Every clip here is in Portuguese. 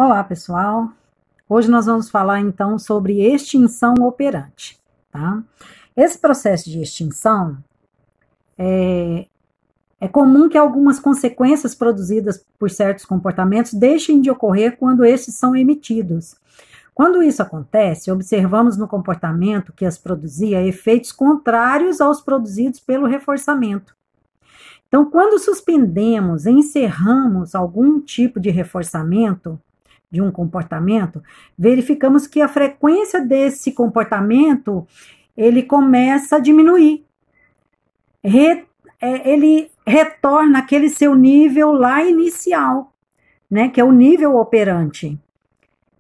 Olá, pessoal. Hoje nós vamos falar então sobre extinção operante, tá? Esse processo de extinção é comum que algumas consequências produzidas por certos comportamentos deixem de ocorrer quando estes são emitidos. Quando isso acontece, observamos no comportamento que as produzia efeitos contrários aos produzidos pelo reforçamento. Então, quando suspendemos, encerramos algum tipo de reforçamento de um comportamento, verificamos que a frequência desse comportamento ele começa a diminuir. Ele retorna aquele seu nível lá inicial, né, que é o nível operante,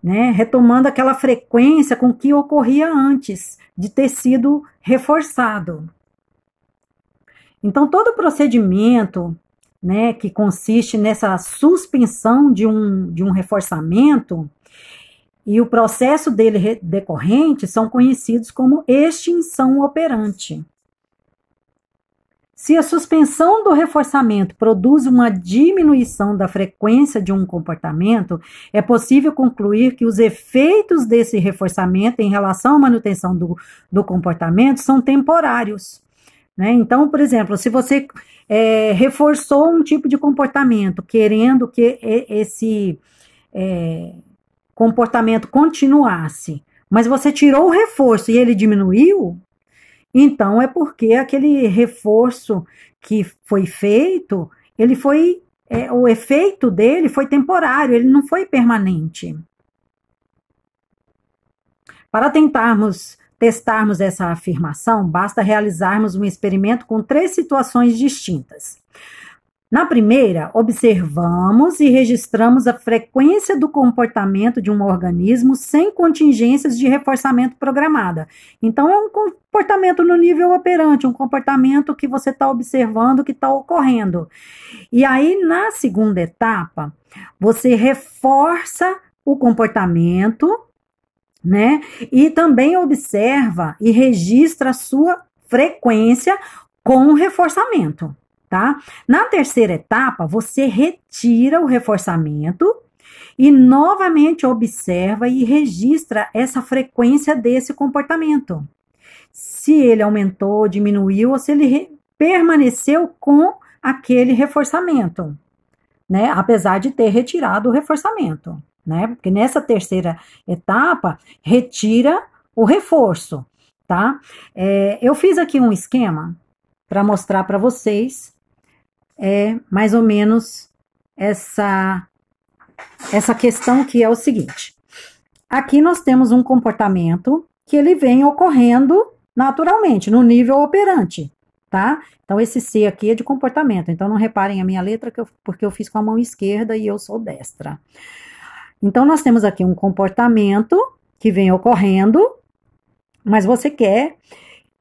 né, retomando aquela frequência com que ocorria antes de ter sido reforçado. Então, todo procedimento, né, que consiste nessa suspensão de um reforçamento e o processo dele decorrente são conhecidos como extinção operante. Se a suspensão do reforçamento produz uma diminuição da frequência de um comportamento, é possível concluir que os efeitos desse reforçamento em relação à manutenção do comportamento são temporários. Né? Então, por exemplo, se você reforçou um tipo de comportamento, querendo que esse comportamento continuasse, mas você tirou o reforço e ele diminuiu, então é porque aquele reforço que foi feito, ele foi, o efeito dele foi temporário, ele não foi permanente. Para testarmos essa afirmação, basta realizarmos um experimento com 3 situações distintas. Na primeira, observamos e registramos a frequência do comportamento de um organismo sem contingências de reforçamento programada. Então, é um comportamento no nível operante, um comportamento que você está observando que está ocorrendo. E aí, na segunda etapa, você reforça o comportamento, né? E também observa e registra a sua frequência com o reforçamento, tá? Na terceira etapa, você retira o reforçamento e novamente observa e registra essa frequência desse comportamento. Se ele aumentou, diminuiu ou se ele permaneceu com aquele reforçamento, né? Apesar de ter retirado o reforçamento. Né? Porque nessa terceira etapa, retira o reforço, tá? Eu fiz aqui um esquema para mostrar para vocês mais ou menos essa questão que é o seguinte. Aqui nós temos um comportamento que ele vem ocorrendo naturalmente, no nível operante, tá? Então, esse C aqui é de comportamento, então não reparem a minha letra, porque eu fiz com a mão esquerda e eu sou destra. Então, nós temos aqui um comportamento que vem ocorrendo, mas você quer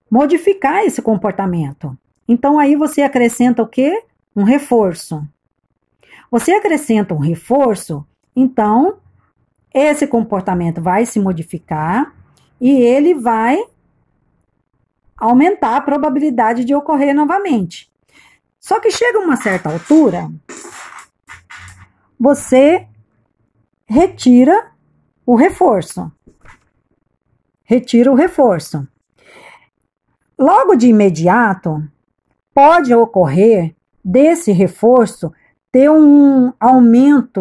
modificar esse comportamento. Então, aí você acrescenta o quê? Um reforço. Você acrescenta um reforço, então, esse comportamento vai se modificar e ele vai aumentar a probabilidade de ocorrer novamente. Só que chega a uma certa altura, você retira o reforço. Retira o reforço. Logo de imediato, pode ocorrer desse reforço ter um aumento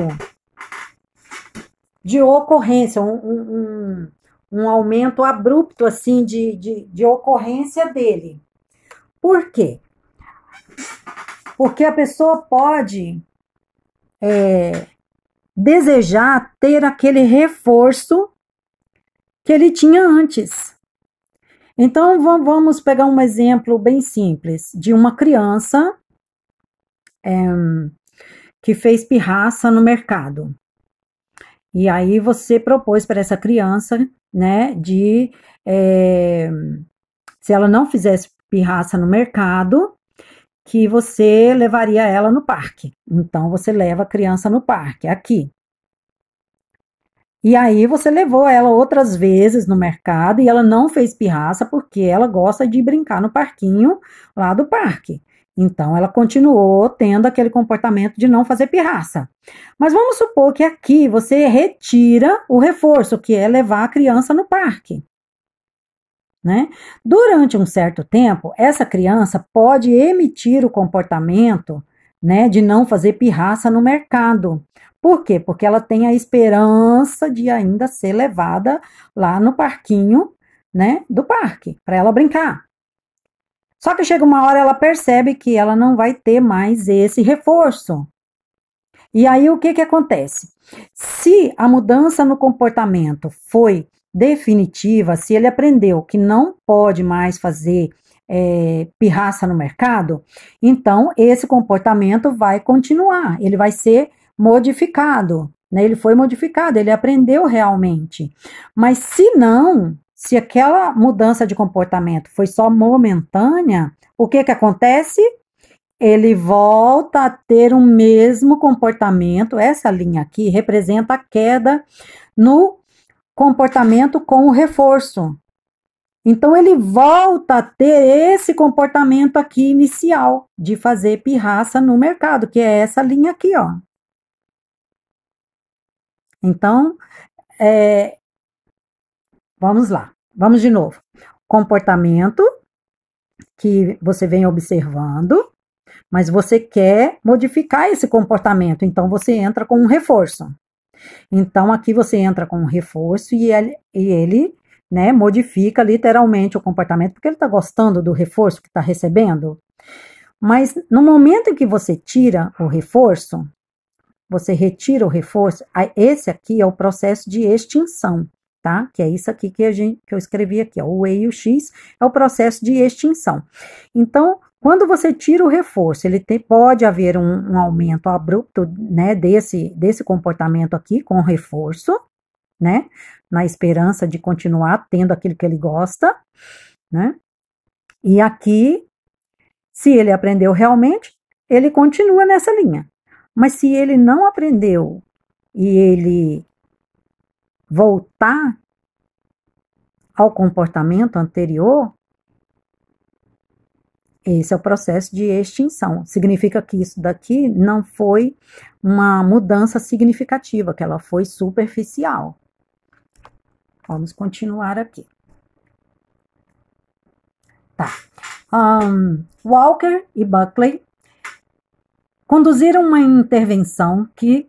de ocorrência, um aumento abrupto assim de ocorrência dele. Por quê? Porque a pessoa pode desejar ter aquele reforço que ele tinha antes. Então, vamos pegar um exemplo bem simples de uma criança que fez pirraça no mercado. E aí você propôs para essa criança, né, se ela não fizesse pirraça no mercado, que você levaria ela no parque. Então, você leva a criança no parque, aqui. E aí, você levou ela outras vezes no mercado e ela não fez pirraça porque ela gosta de brincar no parquinho lá do parque. Então, ela continuou tendo aquele comportamento de não fazer pirraça. Mas vamos supor que aqui você retira o reforço, que é levar a criança no parque. Né? Durante um certo tempo, essa criança pode emitir o comportamento, né, de não fazer pirraça no mercado. Por quê? Porque ela tem a esperança de ainda ser levada lá no parquinho, né, do parque, para ela brincar. Só que chega uma hora ela percebe que ela não vai ter mais esse reforço. E aí o que acontece? Se a mudança no comportamento foi definitiva, se ele aprendeu que não pode mais fazer pirraça no mercado, então esse comportamento vai continuar, ele vai ser modificado, né? Ele foi modificado, ele aprendeu realmente. Mas se não, se aquela mudança de comportamento foi só momentânea, o que acontece? Ele volta a ter o mesmo comportamento. Essa linha aqui representa a queda no comportamento com o reforço. Então, ele volta a ter esse comportamento aqui inicial, de fazer pirraça no mercado, que é essa linha aqui, ó. Então, vamos lá, vamos de novo. Comportamento que você vem observando, mas você quer modificar esse comportamento, então você entra com um reforço. Então, aqui você entra com um reforço e ele né, modifica literalmente o comportamento, porque ele está gostando do reforço que está recebendo. Mas no momento em que você tira o reforço, você retira o reforço, esse aqui é o processo de extinção, tá? Que é isso aqui que eu escrevi aqui, ó, o E e o X é o processo de extinção. Então, quando você tira o reforço, pode haver um aumento abrupto, né, desse comportamento aqui com o reforço, né, na esperança de continuar tendo aquilo que ele gosta, né, e aqui, se ele aprendeu realmente, ele continua nessa linha. Mas se ele não aprendeu e ele voltar ao comportamento anterior, esse é o processo de extinção. Significa que isso daqui não foi uma mudança significativa, que ela foi superficial. Vamos continuar aqui. Tá. Walker e Buckley conduziram uma intervenção que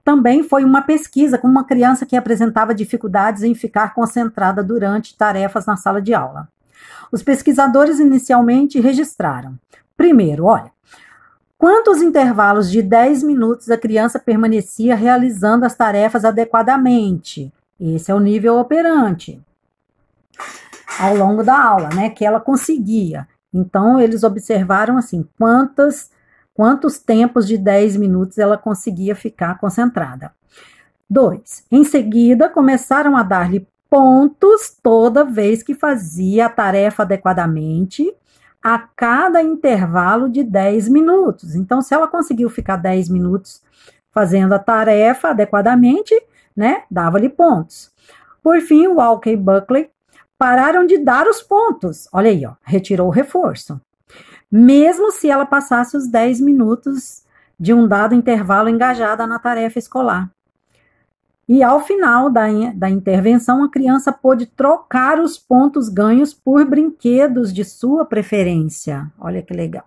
também foi uma pesquisa com uma criança que apresentava dificuldades em ficar concentrada durante tarefas na sala de aula. Os pesquisadores inicialmente registraram. Primeiro, olha, quantos intervalos de 10 minutos a criança permanecia realizando as tarefas adequadamente? Esse é o nível operante. Ao longo da aula, né, que ela conseguia. Então, eles observaram assim, quantos tempos de 10 minutos ela conseguia ficar concentrada. 2. Em seguida, começaram a dar-lhe pontos toda vez que fazia a tarefa adequadamente a cada intervalo de 10 minutos. Então, se ela conseguiu ficar 10 minutos fazendo a tarefa adequadamente, né, dava-lhe pontos. Por fim, Walker e Buckley pararam de dar os pontos. Olha aí, ó, retirou o reforço. Mesmo se ela passasse os 10 minutos de um dado intervalo engajada na tarefa escolar. E ao final da intervenção, a criança pôde trocar os pontos ganhos por brinquedos de sua preferência. Olha que legal.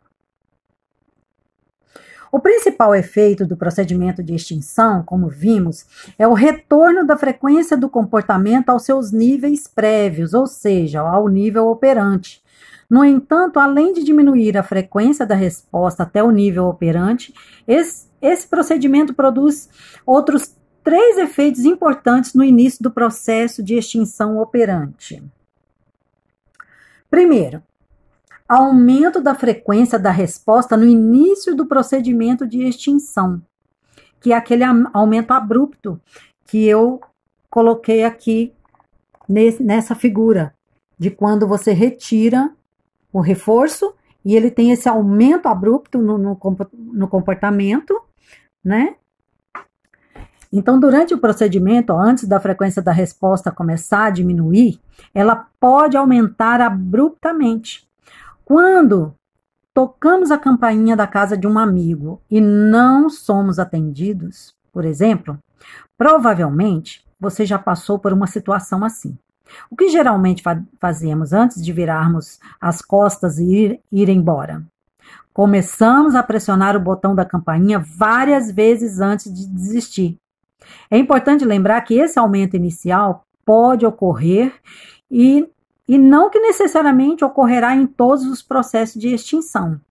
O principal efeito do procedimento de extinção, como vimos, é o retorno da frequência do comportamento aos seus níveis prévios, ou seja, ao nível operante. No entanto, além de diminuir a frequência da resposta até o nível operante, esse procedimento produz outros 3 efeitos importantes no início do processo de extinção operante. Primeiro, aumento da frequência da resposta no início do procedimento de extinção, que é aquele aumento abrupto que eu coloquei aqui nessa figura, de quando você retira o reforço e ele tem esse aumento abrupto no comportamento, né? Então, durante o procedimento, antes da frequência da resposta começar a diminuir, ela pode aumentar abruptamente. Quando tocamos a campainha da casa de um amigo e não somos atendidos, por exemplo, provavelmente você já passou por uma situação assim. O que geralmente fazemos antes de virarmos as costas e ir embora? Começamos a pressionar o botão da campainha várias vezes antes de desistir. É importante lembrar que esse aumento inicial pode ocorrer e não que necessariamente ocorrerá em todos os processos de extinção,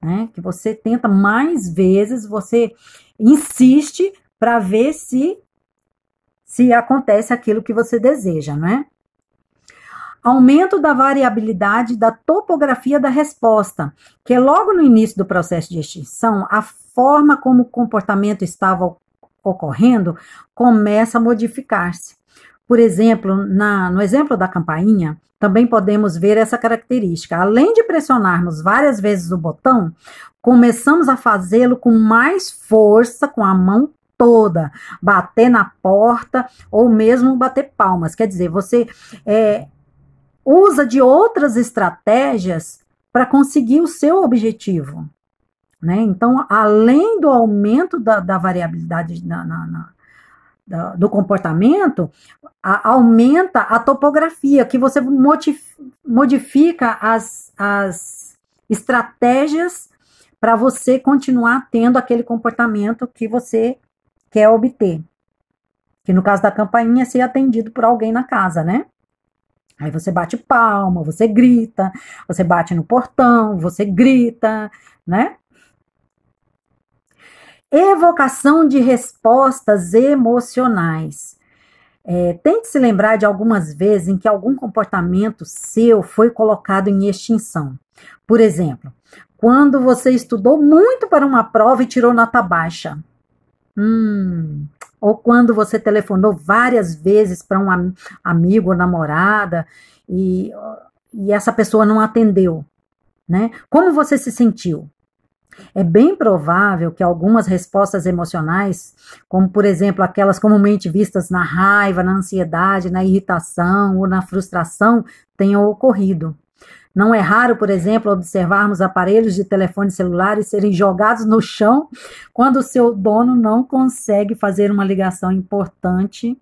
né? Que você tenta mais vezes, você insiste para ver se acontece aquilo que você deseja, não é? Aumento da variabilidade da topografia da resposta, que é logo no início do processo de extinção, a forma como o comportamento estava ocorrendo começa a modificar-se. Por exemplo, no exemplo da campainha, também podemos ver essa característica. Além de pressionarmos várias vezes o botão, começamos a fazê-lo com mais força, com a mão toda, bater na porta ou mesmo bater palmas. Quer dizer, você usa de outras estratégias para conseguir o seu objetivo, né? Então, além do aumento da variabilidade do comportamento, aumenta a topografia, que você modifica as estratégias para você continuar tendo aquele comportamento que você quer obter. Que no caso da campainha é ser atendido por alguém na casa, né? Aí você bate palma, você grita, você bate no portão, você grita, né? Evocação de respostas emocionais. Tente se lembrar de algumas vezes em que algum comportamento seu foi colocado em extinção. Por exemplo, quando você estudou muito para uma prova e tirou nota baixa. Ou quando você telefonou várias vezes para um amigo ou namorada e essa pessoa não atendeu, né? Como você se sentiu? É bem provável que algumas respostas emocionais, como por exemplo aquelas comumente vistas na raiva, na ansiedade, na irritação ou na frustração, tenham ocorrido. Não é raro, por exemplo, observarmos aparelhos de telefone celulares serem jogados no chão quando o seu dono não consegue fazer uma ligação importante,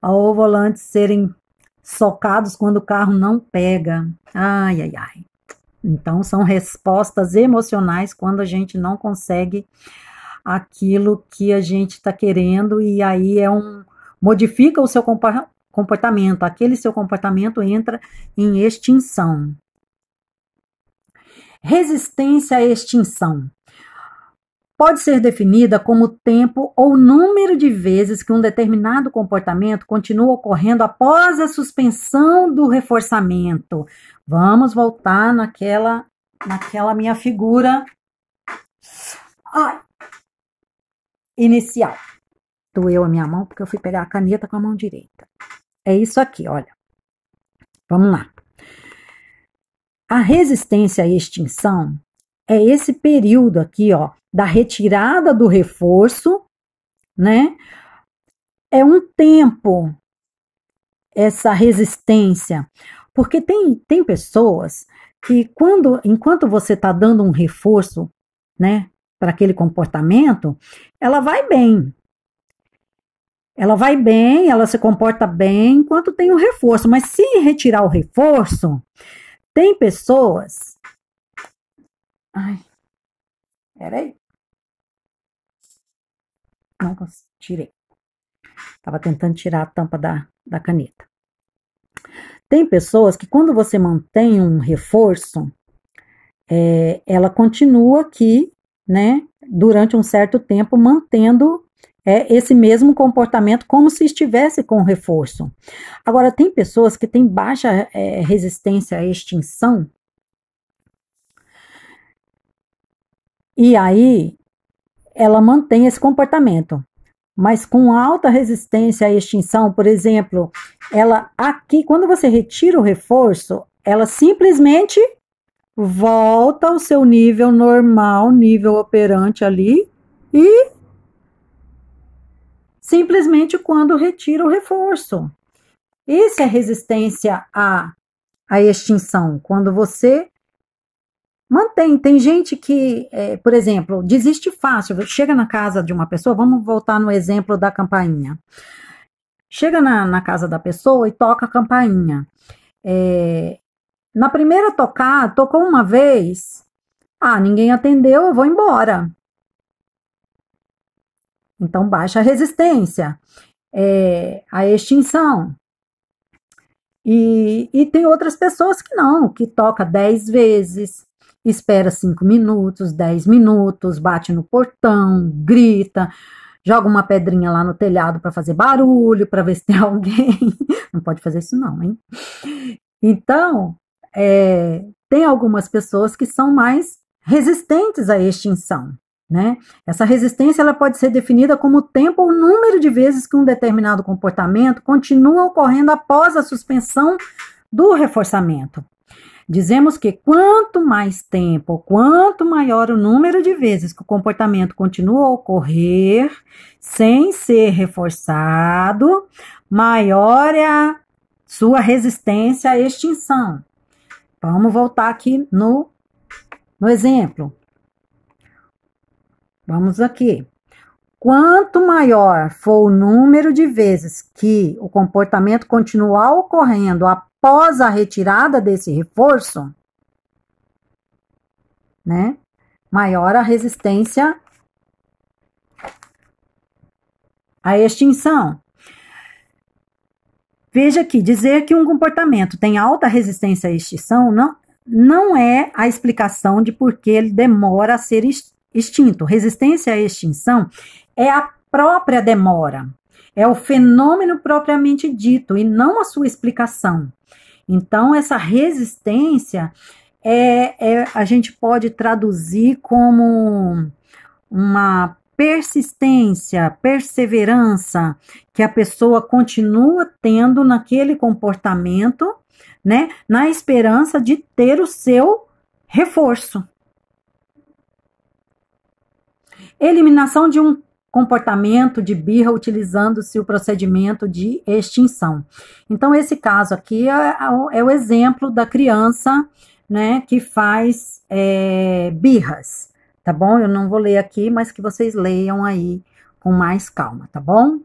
ou volantes serem socados quando o carro não pega. Ai, ai, ai. Então, são respostas emocionais quando a gente não consegue aquilo que a gente está querendo e aí modifica o seu comportamento, aquele seu comportamento entra em extinção. Resistência à extinção. Pode ser definida como o tempo ou número de vezes que um determinado comportamento continua ocorrendo após a suspensão do reforçamento. Vamos voltar naquela minha figura inicial. Doeu a minha mão porque eu fui pegar a caneta com a mão direita. É isso aqui, olha. Vamos lá. A resistência à extinção é esse período aqui, ó, da retirada do reforço, né? É um tempo essa resistência, porque tem pessoas que enquanto você está dando um reforço, né, para aquele comportamento, ela vai bem. Ela vai bem, ela se comporta bem enquanto tem o reforço, mas se retirar o reforço, tem pessoas... Ai, peraí. Não consegui, tirei. Estava tentando tirar a tampa da caneta. Tem pessoas que quando você mantém um reforço, ela continua aqui, né, durante um certo tempo, mantendo esse mesmo comportamento como se estivesse com reforço. Agora, tem pessoas que têm baixa resistência à extinção, e aí ela mantém esse comportamento. Mas com alta resistência à extinção, por exemplo, ela aqui, quando você retira o reforço, ela simplesmente volta ao seu nível normal, nível operante ali, e simplesmente quando retira o reforço. Isso é resistência à extinção, quando você mantém. Tem gente que, por exemplo, desiste fácil. Chega na casa de uma pessoa, vamos voltar no exemplo da campainha. Chega na casa da pessoa e toca a campainha. Na primeira tocar, tocou uma vez, ninguém atendeu, eu vou embora. Então, baixa a resistência, a extinção. E tem outras pessoas que não, que toca 10 vezes, espera 5 minutos, 10 minutos, bate no portão, grita, joga uma pedrinha lá no telhado para fazer barulho, para ver se tem alguém. Não pode fazer isso não, hein? Então, tem algumas pessoas que são mais resistentes à extinção, né? Essa resistência ela pode ser definida como o tempo ou número de vezes que um determinado comportamento continua ocorrendo após a suspensão do reforçamento. Dizemos que quanto mais tempo, quanto maior o número de vezes que o comportamento continua a ocorrer sem ser reforçado, maior é a sua resistência à extinção. Vamos voltar aqui no exemplo. Vamos aqui. Quanto maior for o número de vezes que o comportamento continuar ocorrendo após a retirada desse reforço, né? Maior a resistência à extinção. Veja aqui, dizer que um comportamento tem alta resistência à extinção não é a explicação de por que ele demora a ser extinto. Resistência à extinção é a própria demora, é o fenômeno propriamente dito e não a sua explicação. Então, essa resistência a gente pode traduzir como uma persistência, perseverança que a pessoa continua tendo naquele comportamento, né, na esperança de ter o seu reforço. Eliminação de um comportamento de birra utilizando-se o procedimento de extinção. Então, esse caso aqui é o exemplo da criança, né, que faz birras, tá bom? Eu não vou ler aqui, mas que vocês leiam aí com mais calma, tá bom?